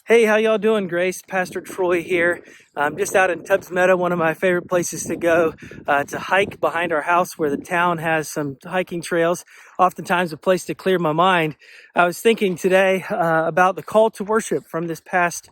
Hey, how y'all doing? Grace, Pastor Troy here. I'm just out in Tubbs Meadow, one of my favorite places to go to hike behind our house where the town has some hiking trails, oftentimes a place to clear my mind. I was thinking today about the call to worship from this past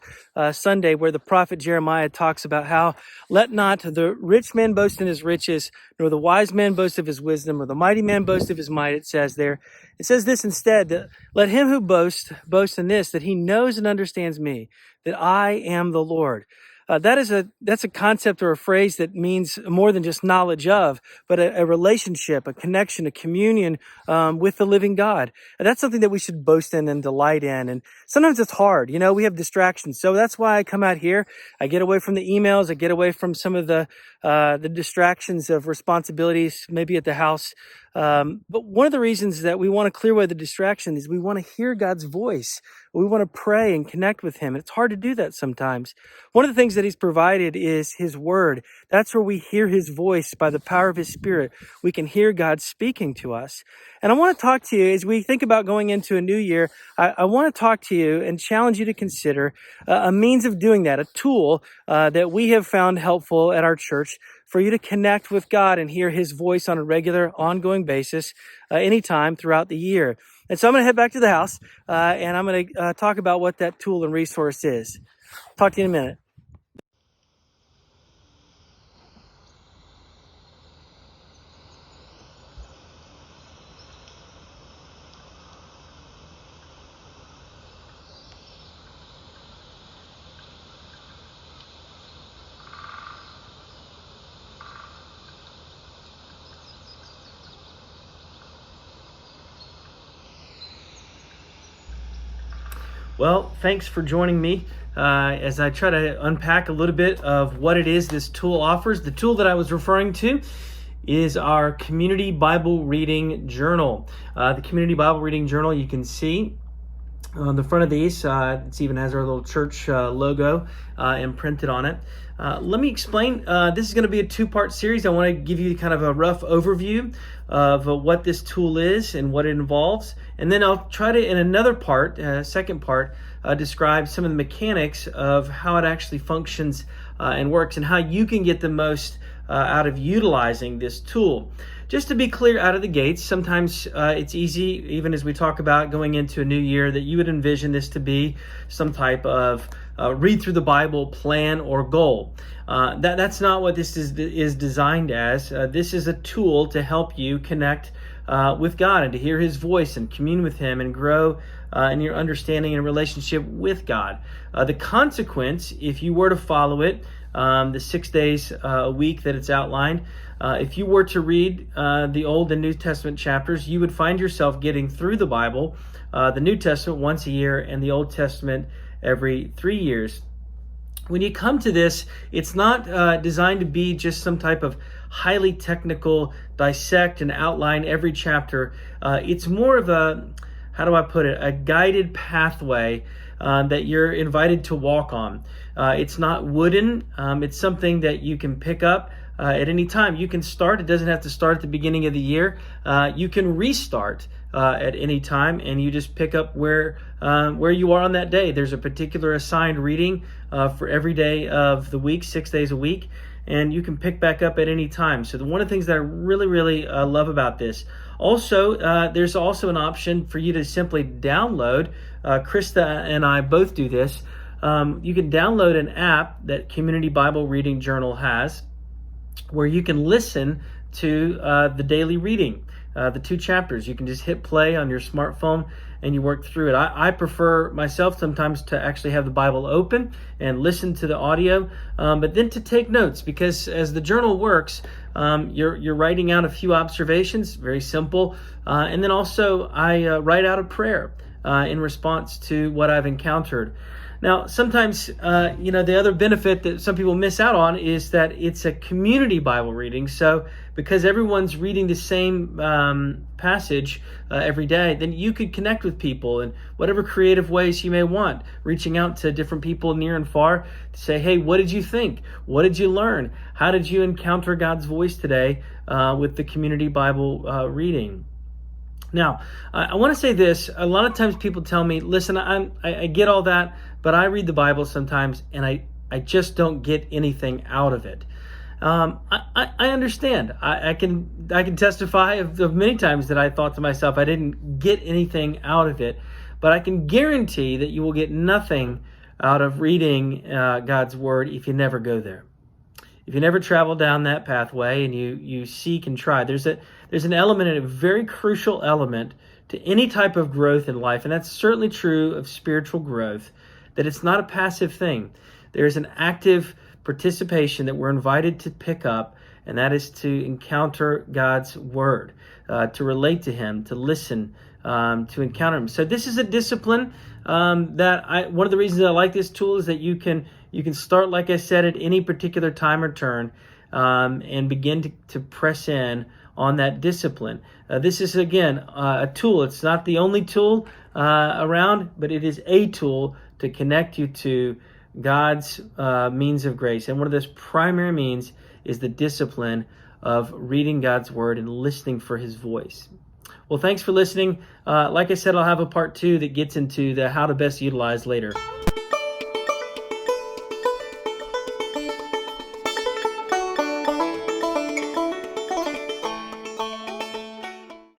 Sunday where the prophet Jeremiah talks about how let not the rich man boast in his riches, nor the wise man boast of his wisdom, or the mighty man boast of his might, it says there. It says this instead, that let him who boasts, boast in this, that he knows and understands me, that I am the Lord. That's a concept or a phrase that means more than just knowledge of, but a relationship, a connection, a communion with the living God. And that's something that we should boast in and delight in. And sometimes it's hard, we have distractions. So that's why I come out here. I get away from the emails. I get away from some of the distractions of responsibilities, maybe at the house. But one of the reasons that we want to clear away the distraction is we want to hear God's voice. We want to pray and connect with him. And it's hard to do that sometimes. One of the things that he's provided is his word. That's where we hear his voice by the power of his spirit. We can hear God speaking to us. And I want to talk to you as we think about going into a new year. I want to talk to you and challenge you to consider a means of doing that, a tool that we have found helpful at our church for you to connect with God and hear his voice on a regular, ongoing basis anytime throughout the year. And so I'm going to head back to the house and I'm going to talk about what that tool and resource is. Talk to you in a minute. Well, thanks for joining me as I try to unpack a little bit of what it is this tool offers. The tool that I was referring to is our Community Bible Reading Journal. The Community Bible Reading Journal, you can see on the front of these, it even has our little church logo imprinted on it. Let me explain. This is going to be a two-part series. I want to give you kind of a rough overview of what this tool is and what it involves. And then I'll try to, in another part, second part, describe some of the mechanics of how it actually functions and works and how you can get the most out of utilizing this tool. Just to be clear out of the gates, sometimes it's easy, even as we talk about going into a new year, that you would envision this to be some type of read through the Bible plan or goal. That's not what this is designed as. This is a tool to help you connect with God and to hear his voice and commune with him and grow in your understanding and relationship with God. The consequence, if you were to follow it, the 6 days a week that it's outlined, if you were to read the Old and New Testament chapters, you would find yourself getting through the Bible, the New Testament once a year and the Old Testament every 3 years. When you come to this, it's not designed to be just some type of highly technical dissect and outline every chapter. It's more of a, how do I put it, a guided pathway that you're invited to walk on. It's not wooden. It's something that you can pick up at any time. You can start. It doesn't have to start at the beginning of the year. You can restart at any time, and you just pick up where you are on that day. There's a particular assigned reading for every day of the week, 6 days a week, and you can pick back up at any time. So one of the things that I really love about this. Also, there's also an option for you to simply download. Krista and I both do this. You can download an app that Community Bible Reading Journal has, where you can listen to the daily reading, the 2 chapters. You can just hit play on your smartphone and you work through it. I prefer myself sometimes to actually have the Bible open and listen to the audio, but then to take notes, because as the journal works, you're writing out a few observations, very simple, and then also I write out a prayer in response to what I've encountered. Now, sometimes, the other benefit that some people miss out on is that it's a community Bible reading. So because everyone's reading the same passage every day, then you could connect with people in whatever creative ways you may want, reaching out to different people near and far to say, hey, what did you think? What did you learn? How did you encounter God's voice today with the community Bible reading? Now, I want to say this. A lot of times people tell me, listen, I get all that, but I read the Bible sometimes and I just don't get anything out of it. I understand. I can testify of many times that I thought to myself, I didn't get anything out of it, but I can guarantee that you will get nothing out of reading God's Word if you never go there. If you never travel down that pathway and you seek and try, there's an element, a very crucial element to any type of growth in life, and that's certainly true of spiritual growth, that it's not a passive thing. There's an active participation that we're invited to pick up, and that is to encounter God's Word, to relate to Him, to listen, to encounter Him. So this is a discipline one of the reasons I like this tool is that you can start, like I said, at any particular time or turn, and begin to press in on that discipline. This is, again, a tool. It's not the only tool around, but it is a tool to connect you to God's means of grace. And one of those primary means is the discipline of reading God's Word and listening for His voice. Well, thanks for listening. Like I said, I'll have a part 2 that gets into how to best utilize later.